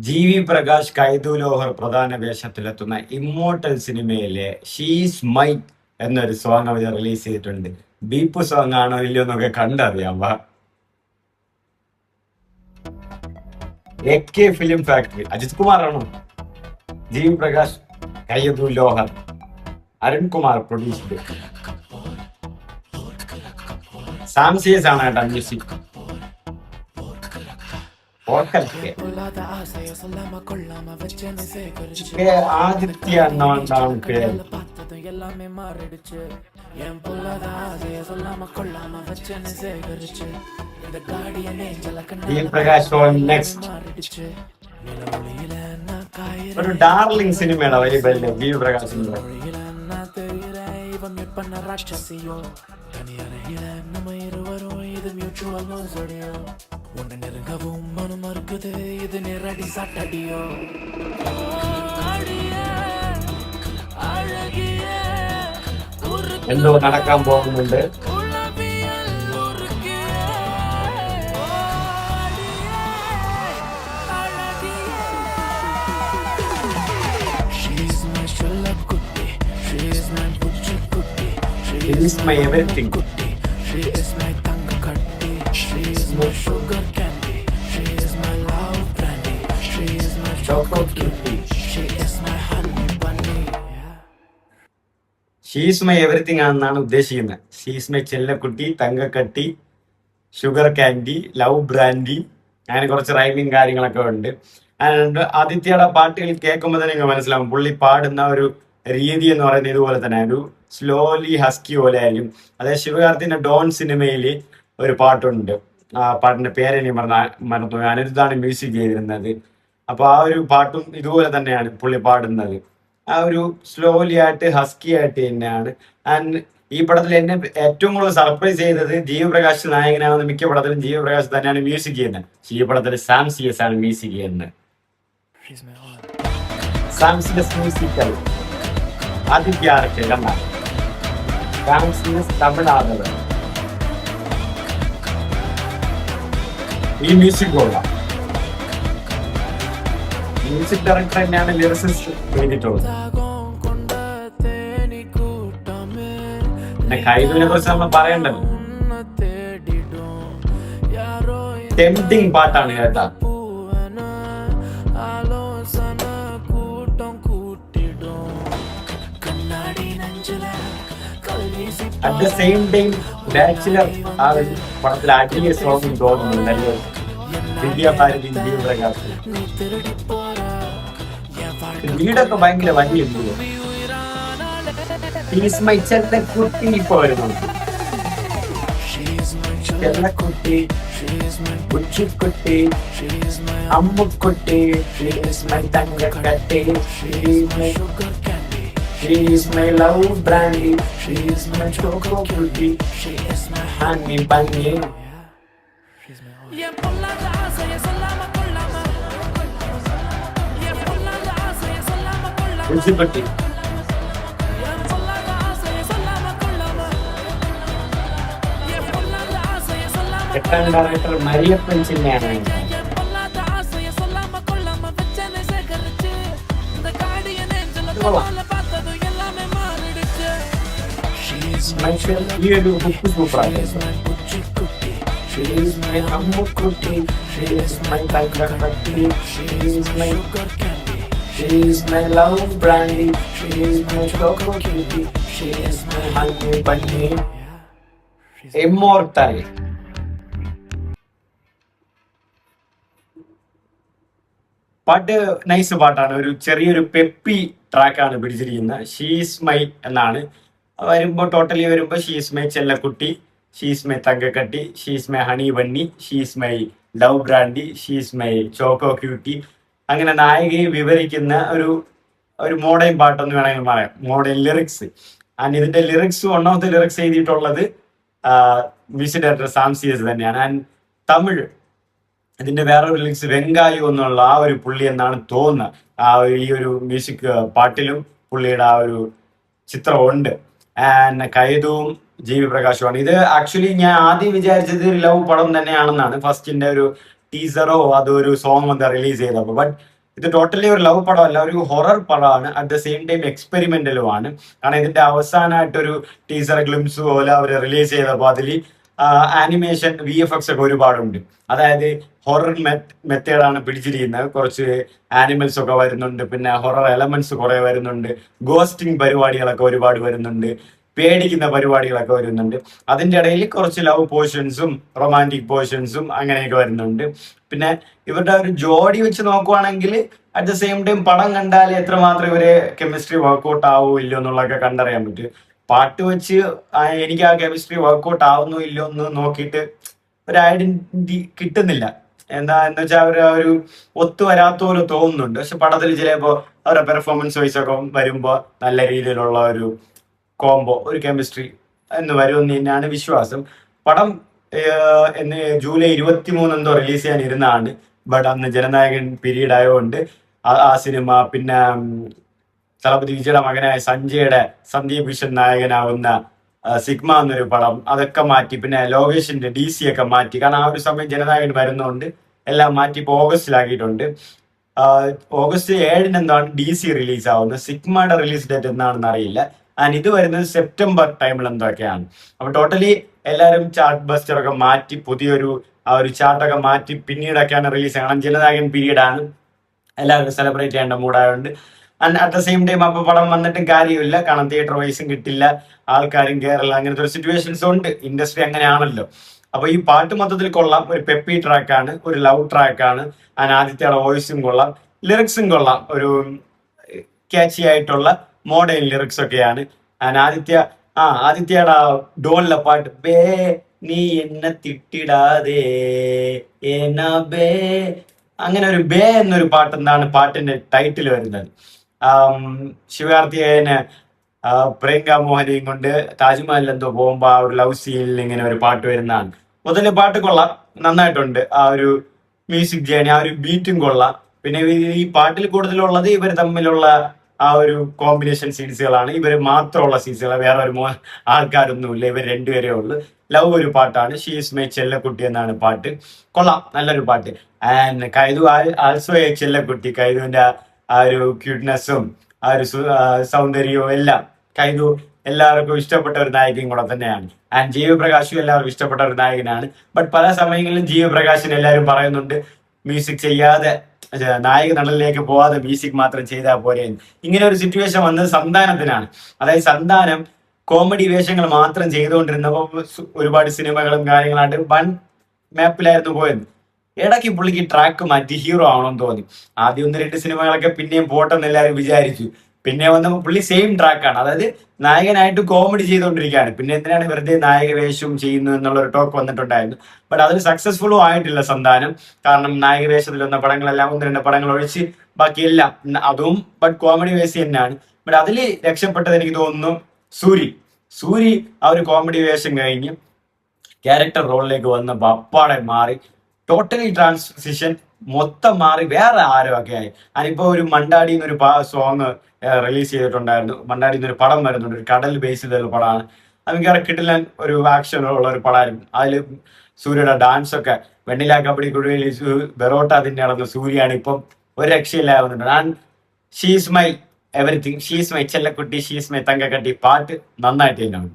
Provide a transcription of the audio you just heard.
ജി.വി. പ്രകാശ്, കൈതു ലോഹർ പ്രധാന വേഷത്തിലെത്തുന്ന ഇമ്മോർട്ടൽ സിനിമയിലെ ഷീസ് മൈ എന്നൊരു സോങ് അവർ റിലീസ് ചെയ്തിട്ടുണ്ട്. ബീപ്പ് സോങ് ആണോ ഇല്ലയോ എന്നൊക്കെ കണ്ടറിയാം. AK ഫിലിം ഫാക്ടറി, അജിത് കുമാറാണോ? ജി.വി. പ്രകാശ്, കൈതു ലോഹർ, അരുൺകുമാർ പ്രൊഡ്യൂസ്ഡ്. സാംസിയസ് ആണ് കേട്ടോ മ്യൂസിക്. ആദിത്യ എന്നാണ് പേര്. പ്രകാശ് നെക്സ്റ്റ് ഒരു ഡാർലിംഗ് സിനിമയാണ് അവൈലബിൾ ജി പ്രകാശിന്റെ. എന്തോ നടക്കാൻ പോകുന്നുണ്ട്. She is my everything. She is my tanga katti. She is my sugar candy. She is my love brandy. She is my chocolate cutie. She is my honey bunny. She is my everything ആണെന്നാണ് ഉദ്ദേശിക്കുന്നത്. She is my ചെല്ലക്കുട്ടി, തങ്കക്കട്ടി, sugar candy, love brandy, അങ്ങനെ കുറച്ച് rhyming കാര്യങ്ങളൊക്കെ ഉണ്ട്. And ആദിത്യയുടെ പാട്ടുകൾ കേൾക്കുമ്പോൾ തന്നെ നിങ്ങൾക്ക് മനസ്സിലാവും പുള്ളി പാടുന്ന ഒരു രീതി എന്ന് പറയുന്നത് ഇതുപോലെ തന്നെ ഒരു സ്ലോലി ഹസ്കി പോലെ ആയിരിക്കും. അതായത് ശിവകാർത്തിൻ്റെ ഡോൺ സിനിമയിൽ ഒരു പാട്ടുണ്ട്, ആ പാട്ടിന്റെ പേരെനിക്ക് മറന്നു, അനിരുദ്ധാണ് മ്യൂസിക് ചെയ്തിരുന്നത്. അപ്പൊ ആ ഒരു പാട്ടും ഇതുപോലെ തന്നെയാണ് പുള്ളി പാടുന്നത്. ആ ഒരു സ്ലോലി ആയിട്ട് ഹസ്കി ആയിട്ട് തന്നെയാണ്. ആൻഡ് ഈ പടത്തിൽ എന്നെ ഏറ്റവും കൂടുതൽ സർപ്രൈസ് ചെയ്തത് ജി.വി. പ്രകാശ് നായകനാണെന്ന്. മിക്ക പടത്തിലും ജി.വി. പ്രകാശ് തന്നെയാണ് മ്യൂസിക് ചെയ്യുന്നത്. ഈ പടത്തിൽ സാംസിയസ് ആണ് മ്യൂസിക് ചെയ്യുന്നത്. സാംസിയസ് മ്യൂസിക്കൽ ആദിത്യ തമിഴ്നാട്. ഈ മ്യൂസിക് കൊള്ളാം. മ്യൂസിക് ഡയറക്ടർ തന്നെയാണ് ലിറിസിസ്റ്റ് എഴുതിയിട്ടുള്ളത്. പിന്നെ കൈതുവിനെ കുറിച്ച് നമ്മൾ പറയണ്ടല്ലോ. ടെംപ്റ്റിംഗ് പാട്ടാണ് കേട്ടാ. At the same time bachelor ആ ഒരു പടത്തിൽ അടിയ സോങ് തോന്നുന്നുണ്ടല്ലോ. വിദ്യാഭാരതി, ജി.വി. പ്രകാശ് വീടൊക്കെ ഭയങ്കര വലിയ ചെല്ലക്കുട്ടി ഇപ്പൊ വരുന്നുണ്ട്. ചെല്ലക്കുട്ടി, ഉച്ചിക്കുട്ടി, Ammukutty, തങ്കക്കട്ടി, she is my love brandy. She is my chocolate cutie. She is my honey bunny. ഉച്ചിക്കുട്ടി, എട്ടാം ഡയറക്ടർ മരിയപ്പൻ ചിന്നയാണ്. ഈ ഒരു ബുക്ക് സൂപ്പറാണ്. She is my Ammukutty, she is my തങ്കക്കട്ടി, she is my sugar candy, she is my love brandy, she is my chocolate cutie, she is my honey bunny. Immortal. പാട്ട് nice പാട്ടാണ്. ഒരു ചെറിയൊരു peppy ട്രാക്കാണ് പിടിച്ചിരിക്കുന്നത്. She's my എന്നാണ് വരുമ്പോൾ totally വരുമ്പോൾ she's my ചെല്ലക്കുട്ടി, she's my തങ്കക്കട്ടി, she's my honey bunny, she's my love brandy, she's my choco cutie. അങ്ങനെ നായികയെ വിവരിക്കുന്ന ഒരു മോഡേൺ പാട്ടെന്ന് വേണമെങ്കിൽ പറയാം, മോഡേൺ ലിറിക്സ്. ആൻഡ് ഇതിന്റെ ലിറിക്സ് ഒന്നാമത്തെ ലിറിക്സ് എഴുതിയിട്ടുള്ളത് മ്യൂസിക് ഡയറക്ടർ സാംസിയസ് തന്നെയാണ്. ആൻഡ് തമിഴ് ഇതിന്റെ വേറൊരു ലിറിക്സ് വെങ്കായോ എന്നുള്ള ആ ഒരു പുള്ളി എന്നാണ് തോന്നുന്നത്. ഈ ഒരു മ്യൂസിക് പാട്ടിലും പുള്ളിയുടെ ആ ഒരു ചിത്രമുണ്ട്. ആൻഡ് കൈതുവും ജി.വി. പ്രകാശുമാണ്. ഇത് ആക്ച്വലി ഞാൻ ആദ്യം വിചാരിച്ചത് ലവ് പടം തന്നെയാണെന്നാണ്. ഫസ്റ്റിന്റെ ഒരു ടീസറോ അതൊരു സോങ് എന്താ റിലീസ് ചെയ്തപ്പോൾ. ബട്ട് ഇത് ടോട്ടലി ഒരു ലവ് പടമല്ല, ഒരു ഹൊറർ പടമാണ്. അറ്റ് ദ സെയിം ടൈം എക്സ്പെരിമെന്റലുമാണ്. കാരണം ഇതിന്റെ അവസാനമായിട്ടൊരു ടീസർ ഗ്ലിംസ് പോലെ അവർ റിലീസ് ചെയ്തപ്പോൾ അതിൽ ആനിമേഷൻ VFX ഒക്കെ ഒരുപാടുണ്ട്. അതായത് ഹൊറർ മെത്തേഡാണ് പിടിച്ചിരിക്കുന്നത്. കുറച്ച് ആനിമൽസ് ഒക്കെ വരുന്നുണ്ട്, പിന്നെ ഹൊറർ എലമെന്റ്സ് കുറെ വരുന്നുണ്ട്, ഗോസ്റ്റിംഗ് പരിപാടികളൊക്കെ ഒരുപാട് വരുന്നുണ്ട്, പേടിക്കുന്ന പരിപാടികളൊക്കെ വരുന്നുണ്ട്. അതിന്റെ ഇടയിൽ കുറച്ച് ലവ് പോർഷൻസും റൊമാൻറ്റിക് പോർഷൻസും അങ്ങനെയൊക്കെ വരുന്നുണ്ട്. പിന്നെ ഇവരുടെ ഒരു ജോഡി വെച്ച് നോക്കുവാണെങ്കിൽ അറ്റ് ദ സെയിം ടൈം പടം കണ്ടാൽ എത്രമാത്രം ഇവരെ കെമിസ്ട്രി വർക്ക്ഔട്ട് ആവോ ഇല്ലയോ എന്നുള്ളതൊക്കെ കണ്ടറിയാൻ പറ്റും. പാട്ട് വെച്ച് എനിക്ക് ആ കെമിസ്ട്രി വർക്ക്ഔട്ട് ആവുന്നോ ഇല്ലയോ എന്ന് നോക്കിയിട്ട് ഒരു ഐഡന്റിറ്റി കിട്ടുന്നില്ല. എന്ന് വെച്ചാൽ അവർ ഒരു ഒത്തു വരാത്ത പോലെ തോന്നുന്നുണ്ട്. പക്ഷെ പടത്തിൽ ചിലപ്പോൾ അവരുടെ പെർഫോമൻസ് വൈസ് ഒക്കെ വരുമ്പോൾ നല്ല രീതിയിലുള്ള ഒരു കോംബോ, ഒരു കെമിസ്ട്രി എന്ന് വരുമെന്ന് തന്നെയാണ് വിശ്വാസം. പടം എന്ന് ജൂലൈ 23 എന്തോ റിലീസ് ചെയ്യാൻ ഇരുന്നാണ്. ബട്ട് അന്ന് ജനനായകൻ പീരീഡ് ആയതുകൊണ്ട് ആ സിനിമ, പിന്നെ തളപതി വിജയുടെ മകനായ സന്ദീപ് കിഷൻ നായകനാവുന്ന സിഗ്മ എന്നൊരു പടം, അതൊക്കെ മാറ്റി. പിന്നെ ലോകേഷിന്റെ DC ഒക്കെ മാറ്റി. കാരണം ആ ഒരു സമയം ജനനായകൻ വരുന്നതുകൊണ്ട് എല്ലാം മാറ്റി ഇപ്പോൾ ഓഗസ്റ്റിലാക്കിയിട്ടുണ്ട്. ഓഗസ്റ്റ് 7 എന്താണ് DC റിലീസ് ആവുന്നത്. സിഗ്മയുടെ റിലീസ് ഡേറ്റ് എന്നാണെന്ന് അറിയില്ല. ആൻഡ് ഇത് വരുന്നത് സെപ്റ്റംബർ ടൈമിൽ എന്തൊക്കെയാണ്. അപ്പൊ ടോട്ടലി എല്ലാവരും ചാർട്ട് ബസ്റ്റർ ഒക്കെ മാറ്റി പുതിയൊരു ആ ഒരു ചാർട്ടൊക്കെ മാറ്റി പിന്നീടൊക്കെയാണ് റിലീസ് ചെയ്യണം. ജനനായകൻ പീരീഡ് ആണ്, എല്ലാവർക്കും സെലിബ്രേറ്റ് ചെയ്യേണ്ട മൂഡായതുകൊണ്ട്. And at the same time അപ്പൊ പടം വന്നിട്ടും കാര്യമില്ല, കാരണം തിയേറ്റർ വൈസും കിട്ടില്ല, ആൾക്കാരും കയറില്ല, അങ്ങനത്തെ ഒരു സിറ്റുവേഷൻസ് ഉണ്ട്. ഇൻഡസ്ട്രി അങ്ങനെയാണല്ലോ. അപ്പൊ ഈ പാട്ട് മൊത്തത്തിൽ കൊള്ളാം. ഒരു പെപ്പി ട്രാക്കാണ്, ഒരു ലവ് ട്രാക്കാണ്. ആൻഡ് ആദിത്യയുടെ വോയിസും കൊള്ളാം, ലിറിക്സും കൊള്ളാം. ഒരു ക്യാച്ചി ആയിട്ടുള്ള മോഡേൺ ലിറിക്സ് ഒക്കെയാണ്. ആൻഡ് ആദിത്യയുടെ ഡോണിലെ പാട്ട് ബേ നീ എന്നെ തിട്ടിടാതെ ബേ, അങ്ങനെ ഒരു ബേ എന്നൊരു പാട്ട് എന്താണ് പാട്ടിന്റെ ടൈറ്റിൽ വരുന്നത്. ശിവകാർത്തികേയന് പ്രിയങ്ക മോഹനെയും കൊണ്ട് താജ്മഹലിൽ എന്തോ പോകുമ്പോ ആ ഒരു ലവ് സീനിൽ ഇങ്ങനെ ഒരു പാട്ട് വരുന്നതാണ്. മുതല് പാട്ട് കൊള്ളാം, നന്നായിട്ടുണ്ട്. ആ ഒരു മ്യൂസിക് ജേണി, ആ ഒരു ബീറ്റും കൊള്ളാം. പിന്നെ ഈ പാട്ടിൽ കൂടുതലുള്ളത് ഇവർ തമ്മിലുള്ള ആ ഒരു കോമ്പിനേഷൻ സീൻസുകളാണ്. ഇവർ മാത്രമുള്ള സീൻസുകൾ, വേറെ ഒരു ആൾക്കാരൊന്നുമില്ല, ഇവർ രണ്ടുപേരേ ഉള്ളു. ലവ് ഒരു പാട്ടാണ്, ഷീസ് മൈ ചെല്ലക്കുട്ടി എന്നാണ് പാട്ട്. കൊള്ളാം, നല്ലൊരു പാട്ട്. ആൻഡ് കൈതു ആൾസോ എ ചെല്ലക്കുട്ടി. കൈതുവിന്റെ ആ ഒരു ക്യൂട്ട്നെസ്സും ആ ഒരു സൗന്ദര്യവും എല്ലാം കൈതു എല്ലാവർക്കും ഇഷ്ടപ്പെട്ട ഒരു നായകൻ കൂടെ തന്നെയാണ്. ആൻഡ് ജീവപ്രകാശും എല്ലാവർക്കും ഇഷ്ടപ്പെട്ട ഒരു നായകനാണ്. ബട്ട് പല സമയങ്ങളിലും ജീവപ്രകാശിന് എല്ലാവരും പറയുന്നുണ്ട് മ്യൂസിക് ചെയ്യാതെ, നായക നടനിലേക്ക് പോവാതെ മ്യൂസിക് മാത്രം ചെയ്താൽ പോരെ. ഇങ്ങനെ ഒരു സിറ്റുവേഷൻ വന്നത് സന്താനത്തിനാണ്. അതായത് സന്താനം കോമഡി വേഷങ്ങൾ മാത്രം ചെയ്തുകൊണ്ടിരുന്നപ്പോൾ ഒരുപാട് സിനിമകളും കാര്യങ്ങളായിട്ട് വൺ മാപ്പിലായിരുന്നു പോയത്. ഇടയ്ക്ക് പുള്ളിക്ക് ട്രാക്ക് മാറ്റി ഹീറോ ആവണമെന്ന് തോന്നി. ആദ്യം 1-2 സിനിമകളൊക്കെ പിന്നെയും പോട്ടെന്ന് എല്ലാവരും വിചാരിച്ചു. പിന്നെ വന്നപ്പോൾ പുള്ളി സെയിം ട്രാക്കാണ്, അതായത് നായകനായിട്ട് കോമഡി ചെയ്തുകൊണ്ടിരിക്കുകയാണ്. പിന്നെ എന്തിനാണ് വെറുതെ നായക വേഷവും ചെയ്യുന്നു എന്നുള്ള ഒരു ടോക്ക് വന്നിട്ടുണ്ടായിരുന്നു. ബട്ട് അതിൽ സക്സസ്ഫുള്ളും ആയിട്ടില്ല സന്താനം. കാരണം നായക വേഷത്തിൽ വന്ന പടങ്ങളെല്ലാം 1-2 പടങ്ങൾ ഒഴിച്ച് ബാക്കിയെല്ലാം അതും ബട്ട് കോമഡി വേഷ തന്നെയാണ്. ബട്ട് അതിൽ രക്ഷപ്പെട്ടത് എനിക്ക് തോന്നുന്നു സൂരി ആ ഒരു കോമഡി വേഷം കഴിഞ്ഞ് ക്യാരക്ടർ റോളിലേക്ക് വന്നപ്പോൾ അപ്പാടെ മാറി. ടോട്ടലി ട്രാൻസിഷൻ മൊത്തം മാറി, വേറെ ആരോ ഒക്കെ ആയി. അതിപ്പോ ഒരു മണ്ടാടി എന്നൊരു സോങ് റിലീസ് ചെയ്തിട്ടുണ്ടായിരുന്നു. മണ്ടാടി എന്നൊരു പടം വരുന്നുണ്ട്, ഒരു കടൽ ബേസ് ചെയ്തുള്ള പടമാണ്. അത് കിട്ടില്ല, ഒരു ആക്ഷൻ ഉള്ള ഒരു പടമായിരുന്നു. അതിൽ സൂര്യയുടെ ഡാൻസ് ഒക്കെ വെണ്ണില കബഡി കുഴുവിൽ ബെറോട്ട അതിന്റെ നടന്ന സൂര്യാണ് ഇപ്പം ഒരു രക്ഷയില്ലാവുന്നുണ്ട്. And she's my everything, she's my ചെല്ലക്കുട്ടി, ഷീസ് മൈ തങ്കക്കട്ടി പാട്ട് നന്നായിട്ട് തന്നെയാണ്.